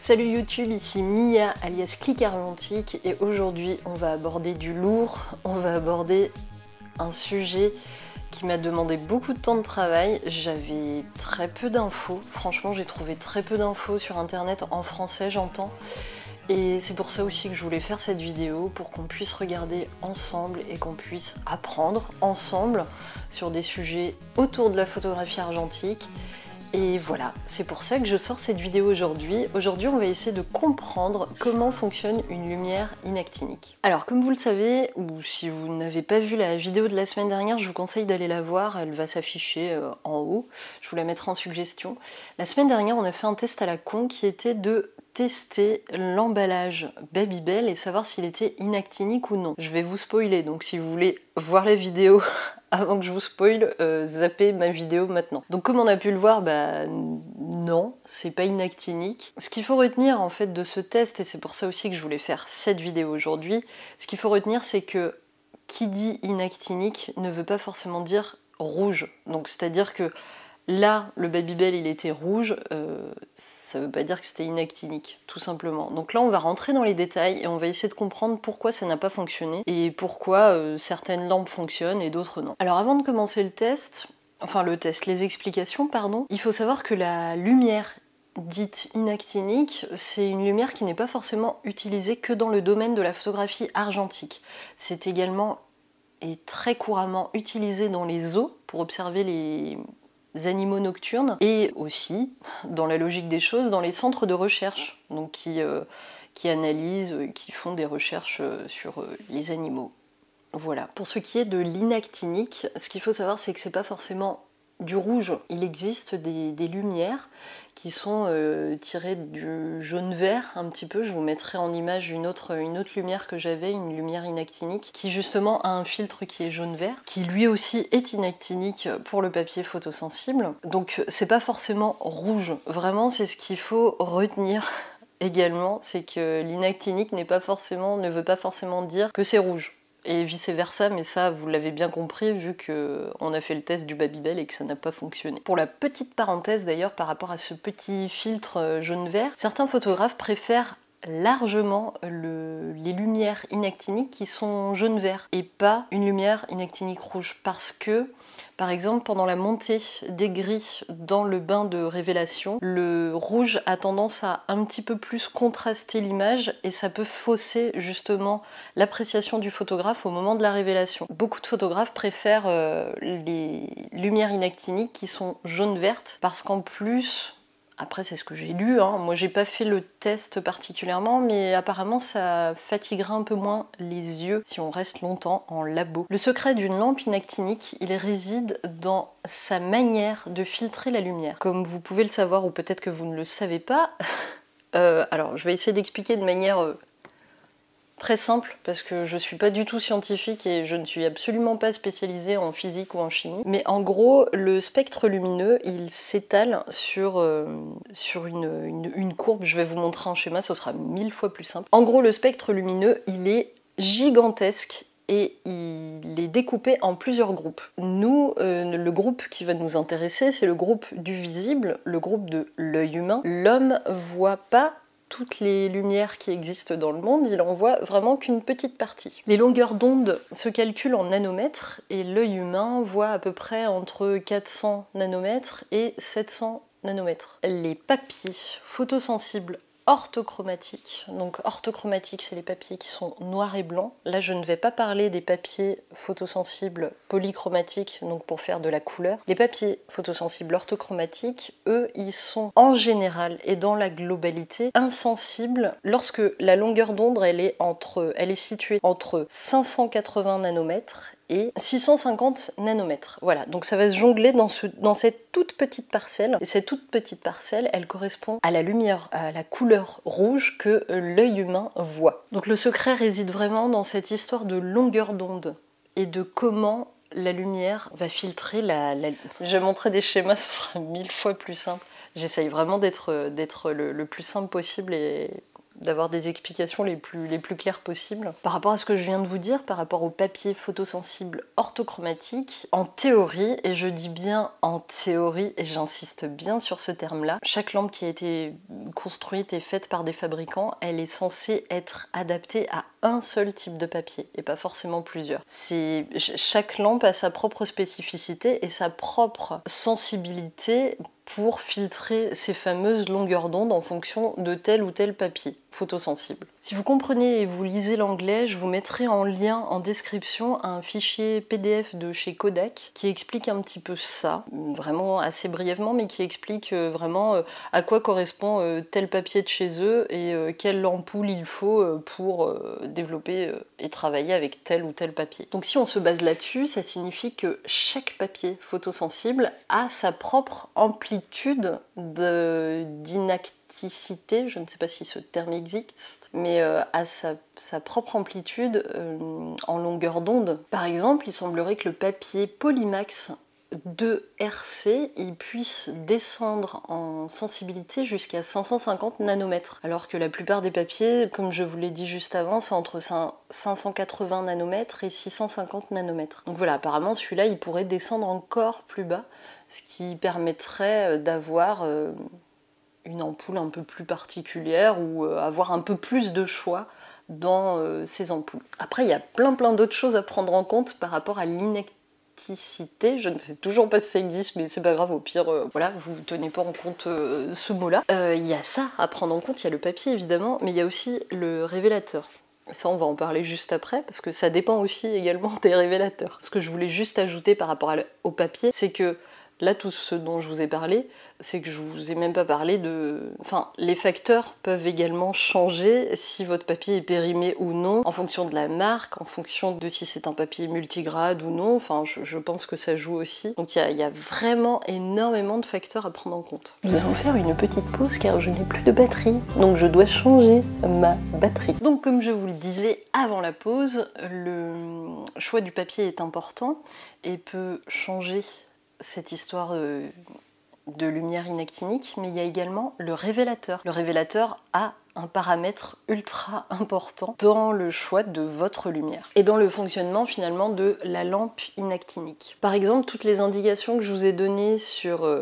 Salut YouTube, ici Mia alias Click Argentique et aujourd'hui on va aborder du lourd, on va aborder un sujet qui m'a demandé beaucoup de temps de travail. J'avais très peu d'infos, franchement j'ai trouvé très peu d'infos sur internet, en français j'entends. Et c'est pour ça aussi que je voulais faire cette vidéo, pour qu'on puisse regarder ensemble et qu'on puisse apprendre ensemble sur des sujets autour de la photographie argentique. Et voilà, c'est pour ça que je sors cette vidéo aujourd'hui. Aujourd'hui, on va essayer de comprendre comment fonctionne une lumière inactinique. Alors, comme vous le savez, ou si vous n'avez pas vu la vidéo de la semaine dernière, je vous conseille d'aller la voir, elle va s'afficher en haut, je vous la mettrai en suggestion. La semaine dernière, on a fait un test à la con qui était de tester l'emballage Babybel et savoir s'il était inactinique ou non. Je vais vous spoiler, donc si vous voulez voir la vidéo avant que je vous spoil, zappez ma vidéo maintenant. Donc comme on a pu le voir, bah non, c'est pas inactinique. Ce qu'il faut retenir en fait de ce test, et c'est pour ça aussi que je voulais faire cette vidéo aujourd'hui, ce qu'il faut retenir c'est que qui dit inactinique ne veut pas forcément dire rouge. Donc c'est-à-dire que là, le Babybel il était rouge, ça veut pas dire que c'était inactinique, tout simplement. Donc là, on va rentrer dans les détails et on va essayer de comprendre pourquoi ça n'a pas fonctionné et pourquoi certaines lampes fonctionnent et d'autres non. Alors avant de commencer le test, les explications, pardon, il faut savoir que la lumière dite inactinique, c'est une lumière qui n'est pas forcément utilisée que dans le domaine de la photographie argentique. C'est également et très couramment utilisée dans les zoos pour observer les animaux nocturnes et aussi, dans la logique des choses, dans les centres de recherche, donc qui analysent, qui font des recherches sur les animaux. Voilà. Pour ce qui est de l'inactinique, ce qu'il faut savoir c'est que c'est pas forcément du rouge. Il existe des lumières qui sont tirées du jaune-vert un petit peu. Je vous mettrai en image une autre lumière que j'avais, une lumière inactinique, qui justement a un filtre qui est jaune-vert, qui lui aussi est inactinique pour le papier photosensible. Donc c'est pas forcément rouge. Vraiment, c'est ce qu'il faut retenir également, c'est que l'inactinique ne veut pas forcément dire que c'est rouge. Et vice versa, mais ça vous l'avez bien compris vu qu'on a fait le test du Babybel et que ça n'a pas fonctionné. Pour la petite parenthèse d'ailleurs par rapport à ce petit filtre jaune-vert, certains photographes préfèrent largement les lumières inactiniques qui sont jaune-vert et pas une lumière inactinique rouge, parce que par exemple pendant la montée des gris dans le bain de révélation, le rouge a tendance à un petit peu plus contraster l'image et ça peut fausser justement l'appréciation du photographe au moment de la révélation. Beaucoup de photographes préfèrent les lumières inactiniques qui sont jaune-vertes parce qu'en plus, après c'est ce que j'ai lu, hein. Moi j'ai pas fait le test particulièrement, mais apparemment ça fatiguera un peu moins les yeux si on reste longtemps en labo. Le secret d'une lampe inactinique, il réside dans sa manière de filtrer la lumière. Comme vous pouvez le savoir, ou peut-être que vous ne le savez pas, alors je vais essayer d'expliquer de manière très simple, parce que je suis pas du tout scientifique et je ne suis absolument pas spécialisée en physique ou en chimie. Mais en gros, le spectre lumineux, il s'étale sur une courbe. Je vais vous montrer un schéma, ce sera 1000 fois plus simple. En gros, le spectre lumineux, il est gigantesque et il est découpé en plusieurs groupes. Nous, le groupe qui va nous intéresser, c'est le groupe du visible, le groupe de l'œil humain. L'homme voit pas toutes les lumières qui existent dans le monde, il en voit vraiment qu'une petite partie. Les longueurs d'onde se calculent en nanomètres et l'œil humain voit à peu près entre 400 nanomètres et 700 nanomètres. Les papiers photosensibles orthochromatiques, donc orthochromatiques c'est les papiers qui sont noirs et blancs. Là je ne vais pas parler des papiers photosensibles polychromatiques, donc pour faire de la couleur. Les papiers photosensibles orthochromatiques, eux, ils sont en général et dans la globalité insensibles lorsque la longueur d'onde elle est située entre 580 nanomètres et 650 nanomètres. Voilà, donc ça va se jongler dans cette toute petite parcelle. Et cette toute petite parcelle, elle correspond à la lumière, à la couleur rouge que l'œil humain voit. Donc le secret réside vraiment dans cette histoire de longueur d'onde et de comment la lumière va filtrer Je vais montrer des schémas, ce sera 1000 fois plus simple. J'essaye vraiment d'être le plus simple possible et d'avoir des explications les plus claires possibles. Par rapport à ce que je viens de vous dire, par rapport au papier photosensible orthochromatique, en théorie, et je dis bien en théorie, et j'insiste bien sur ce terme-là, chaque lampe qui a été construite et faite par des fabricants, elle est censée être adaptée à un seul type de papier, et pas forcément plusieurs. Chaque lampe a sa propre spécificité et sa propre sensibilité pour filtrer ces fameuses longueurs d'onde en fonction de tel ou tel papier photosensible. Si vous comprenez et vous lisez l'anglais, je vous mettrai en lien en description un fichier PDF de chez Kodak qui explique un petit peu ça, vraiment assez brièvement, mais qui explique vraiment à quoi correspond tel papier de chez eux et quelle ampoule il faut pour développer et travailler avec tel ou tel papier. Donc si on se base là-dessus, ça signifie que chaque papier photosensible a sa propre amplitude d'inacticité, je ne sais pas si ce terme existe, mais a sa propre amplitude en longueur d'onde. Par exemple, il semblerait que le papier Polymax 2RC, il puisse descendre en sensibilité jusqu'à 550 nanomètres, alors que la plupart des papiers, comme je vous l'ai dit juste avant, c'est entre 580 nanomètres et 650 nanomètres. Donc voilà, apparemment celui-là, il pourrait descendre encore plus bas, ce qui permettrait d'avoir une ampoule un peu plus particulière ou avoir un peu plus de choix dans ces ampoules. Après, il y a plein d'autres choses à prendre en compte par rapport à l'inactivité. Je ne sais toujours pas si ça existe, mais c'est pas grave, au pire, voilà, vous tenez pas en compte ce mot-là. Il y a ça à prendre en compte, il y a le papier évidemment, mais il y a aussi le révélateur. Ça, on va en parler juste après, parce que ça dépend aussi également des révélateurs. Ce que je voulais juste ajouter par rapport au papier, c'est que là, tout ce dont je vous ai parlé, c'est que je vous ai même pas parlé de... Enfin, les facteurs peuvent également changer si votre papier est périmé ou non, en fonction de la marque, en fonction de si c'est un papier multigrade ou non. Enfin, je pense que ça joue aussi. Donc il y a vraiment énormément de facteurs à prendre en compte. Nous allons faire une petite pause car je n'ai plus de batterie, donc je dois changer ma batterie. Donc comme je vous le disais avant la pause, le choix du papier est important et peut changer cette histoire de lumière inactinique, mais il y a également le révélateur. Le révélateur a un paramètre ultra important dans le choix de votre lumière et dans le fonctionnement finalement de la lampe inactinique. Par exemple, toutes les indications que je vous ai données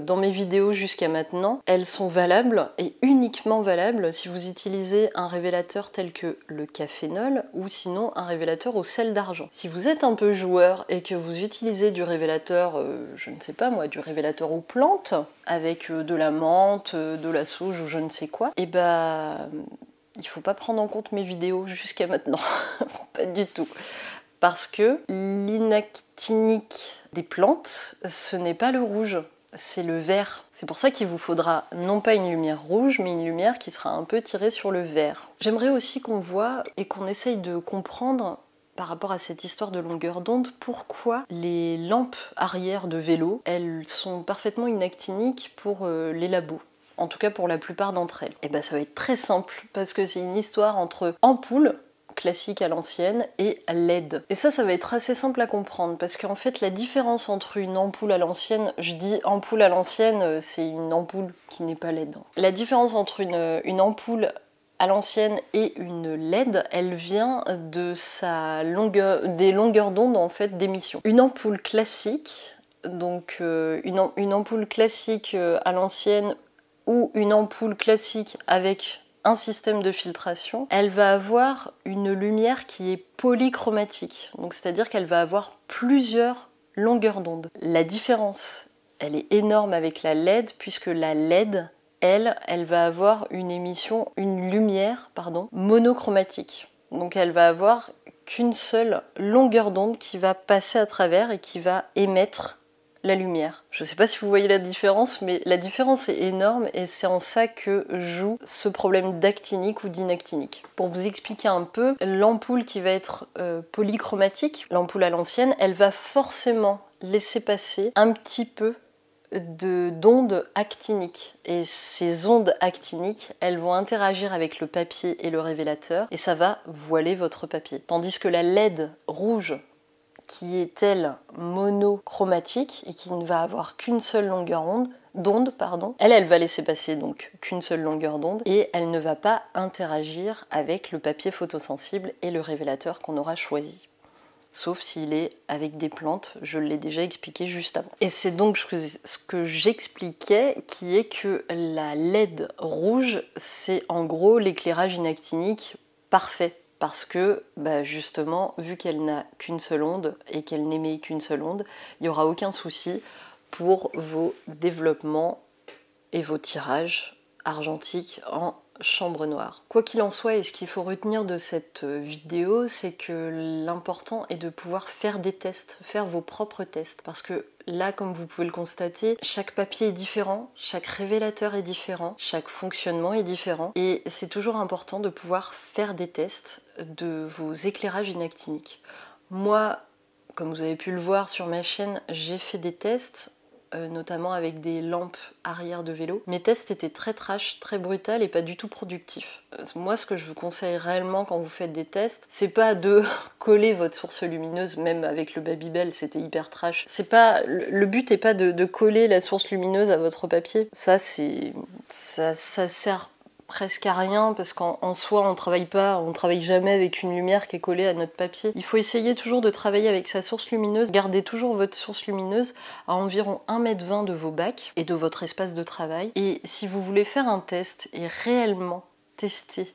dans mes vidéos jusqu'à maintenant, elles sont valables et uniquement valables si vous utilisez un révélateur tel que le cafénol ou sinon un révélateur au sel d'argent. Si vous êtes un peu joueur et que vous utilisez du révélateur, je ne sais pas moi, du révélateur aux plantes, avec de la menthe, de la sauge ou je ne sais quoi, et il faut pas prendre en compte mes vidéos jusqu'à maintenant. Pas du tout. Parce que l'inactinique des plantes, ce n'est pas le rouge, c'est le vert. C'est pour ça qu'il vous faudra non pas une lumière rouge, mais une lumière qui sera un peu tirée sur le vert. J'aimerais aussi qu'on voit et qu'on essaye de comprendre par rapport à cette histoire de longueur d'onde, pourquoi les lampes arrière de vélo, elles sont parfaitement inactiniques pour les labos. En tout cas pour la plupart d'entre elles. Et ben ça va être très simple, parce que c'est une histoire entre ampoule classique à l'ancienne et LED. Et ça va être assez simple à comprendre, parce qu'en fait la différence entre une ampoule à l'ancienne, je dis ampoule à l'ancienne, c'est une ampoule qui n'est pas LED. La différence entre une ampoule à l'ancienne et une LED, elle vient de des longueurs d'onde en fait d'émission. Une ampoule classique, donc une ampoule classique à l'ancienne ou une ampoule classique avec un système de filtration, elle va avoir une lumière qui est polychromatique, donc c'est-à-dire qu'elle va avoir plusieurs longueurs d'onde. La différence, elle est énorme avec la LED, puisque la LED, elle va avoir une lumière, monochromatique. Donc elle va avoir qu'une seule longueur d'onde qui va passer à travers et qui va émettre la lumière. Je ne sais pas si vous voyez la différence, mais la différence est énorme et c'est en ça que joue ce problème d'actinique ou d'inactinique. Pour vous expliquer un peu, l'ampoule qui va être polychromatique, l'ampoule à l'ancienne, elle va forcément laisser passer un petit peu d'ondes actiniques. Et ces ondes actiniques, elles vont interagir avec le papier et le révélateur et ça va voiler votre papier. Tandis que la LED rouge, qui est elle monochromatique et qui ne va avoir qu'une seule longueur d'onde, elle va laisser passer donc qu'une seule longueur d'onde et elle ne va pas interagir avec le papier photosensible et le révélateur qu'on aura choisi. Sauf s'il est avec des plantes, je l'ai déjà expliqué juste avant. Et c'est donc ce que j'expliquais, qui est que la LED rouge, c'est en gros l'éclairage inactinique parfait. Parce que, justement, vu qu'elle n'a qu'une seule onde et qu'elle n'émet qu'une seule onde, il n'y aura aucun souci pour vos développements et vos tirages argentiques en chambre noire. Quoi qu'il en soit, et ce qu'il faut retenir de cette vidéo, c'est que l'important est de pouvoir faire des tests, faire vos propres tests. Parce que là, comme vous pouvez le constater, chaque papier est différent, chaque révélateur est différent, chaque fonctionnement est différent. Et c'est toujours important de pouvoir faire des tests de vos éclairages inactiniques. Moi, comme vous avez pu le voir sur ma chaîne, j'ai fait des tests, notamment avec des lampes arrière de vélo. Mes tests étaient très trash, très brutal et pas du tout productifs. Moi, ce que je vous conseille réellement quand vous faites des tests, c'est pas de coller votre source lumineuse, même avec le Babybel, c'était hyper trash. C'est pas, le but est pas de coller la source lumineuse à votre papier. Ça sert presque à rien parce qu'en soi on travaille jamais avec une lumière qui est collée à notre papier. Il faut essayer toujours de travailler avec sa source lumineuse, gardez toujours votre source lumineuse à environ 1,20 m de vos bacs et de votre espace de travail. Et si vous voulez faire un test et réellement tester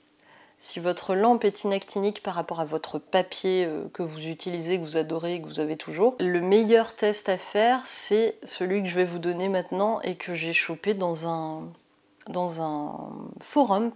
si votre lampe est inactinique par rapport à votre papier que vous utilisez, que vous adorez, que vous avez toujours, le meilleur test à faire, c'est celui que je vais vous donner maintenant et que j'ai chopé dans un forum,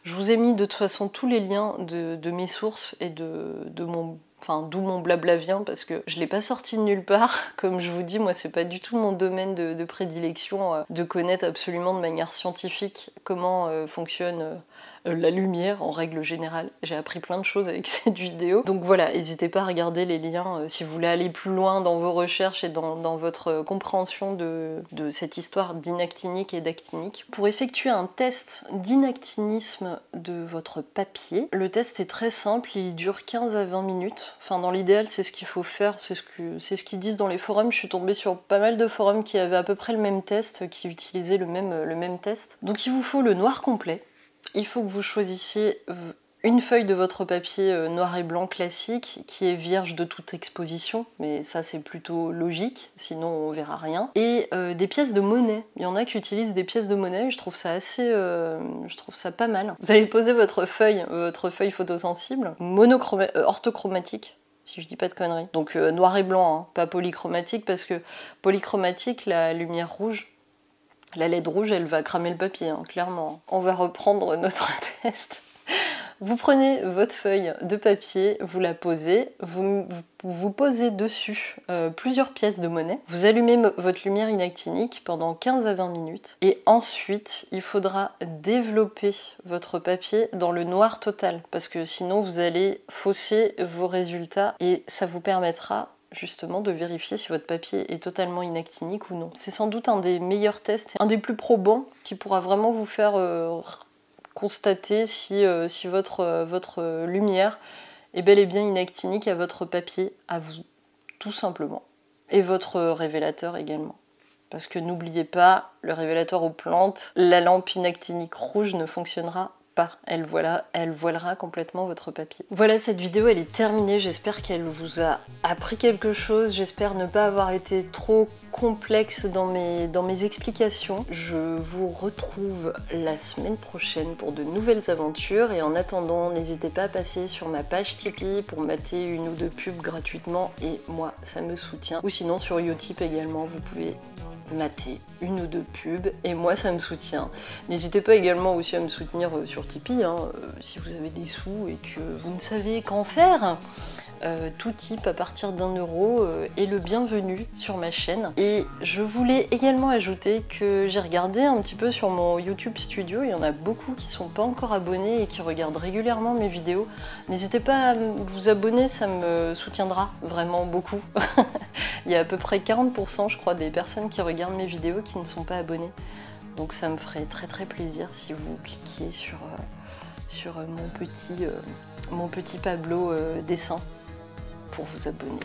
Je vous ai mis de toute façon tous les liens de mes sources et d'où mon blabla vient, parce que je l'ai pas sorti de nulle part. Comme je vous dis, moi c'est pas du tout mon domaine de prédilection de connaître absolument de manière scientifique comment fonctionne la lumière en règle générale. J'ai appris plein de choses avec cette vidéo. Donc voilà, n'hésitez pas à regarder les liens si vous voulez aller plus loin dans vos recherches et dans votre compréhension de cette histoire d'inactinique et d'actinique. Pour effectuer un test d'inactinisme de votre papier, le test est très simple, il dure 15 à 20 minutes. Enfin, dans l'idéal, c'est ce qu'il faut faire, c'est ce qu'ils disent dans les forums. Je suis tombée sur pas mal de forums qui avaient à peu près le même test, qui utilisaient le même test. Donc il vous faut le noir complet. Il faut que vous choisissiez une feuille de votre papier noir et blanc classique qui est vierge de toute exposition, mais ça c'est plutôt logique, sinon on verra rien. Et des pièces de monnaie. Il y en a qui utilisent des pièces de monnaie, je trouve ça assez... je trouve ça pas mal. Vous allez poser votre feuille photosensible, orthochromatique, si je dis pas de conneries. Donc noir et blanc, hein, pas polychromatique, parce que polychromatique, la lumière rouge, la LED rouge, elle va cramer le papier, hein, clairement. On va reprendre notre test. Vous prenez votre feuille de papier, vous la posez, vous posez dessus plusieurs pièces de monnaie, vous allumez votre lumière inactinique pendant 15 à 20 minutes et ensuite il faudra développer votre papier dans le noir total parce que sinon vous allez fausser vos résultats et ça vous permettra justement de vérifier si votre papier est totalement inactinique ou non. C'est sans doute un des meilleurs tests, un des plus probants qui pourra vraiment vous faire constater si votre lumière est bel et bien inactinique à votre papier, à vous, tout simplement. Et votre révélateur également. Parce que n'oubliez pas, le révélateur aux plantes, la lampe inactinique rouge ne fonctionnera pas. Elle voilera complètement votre papier. Voilà, cette vidéo elle est terminée, j'espère qu'elle vous a appris quelque chose, j'espère ne pas avoir été trop complexe dans mes explications. Je vous retrouve la semaine prochaine pour de nouvelles aventures et en attendant, n'hésitez pas à passer sur ma page Tipeee pour mater une ou deux pubs gratuitement et moi ça me soutient. Ou sinon sur Utip également, vous pouvez mater une ou deux pubs et moi ça me soutient. N'hésitez pas également aussi à me soutenir sur Tipeee hein, si vous avez des sous et que vous ne savez qu'en faire. Tout type à partir d'1 € est le bienvenu sur ma chaîne. Et je voulais également ajouter que j'ai regardé un petit peu sur mon YouTube Studio, il y en a beaucoup qui sont pas encore abonnés et qui regardent régulièrement mes vidéos. N'hésitez pas à vous abonner, ça me soutiendra vraiment beaucoup. Il y a à peu près 40% je crois des personnes qui regardent mes vidéos qui ne sont pas abonnées. Donc ça me ferait très très plaisir si vous cliquiez sur mon petit Pablo dessin. pour vous abonner.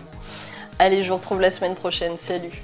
Allez, je vous retrouve la semaine prochaine. Salut!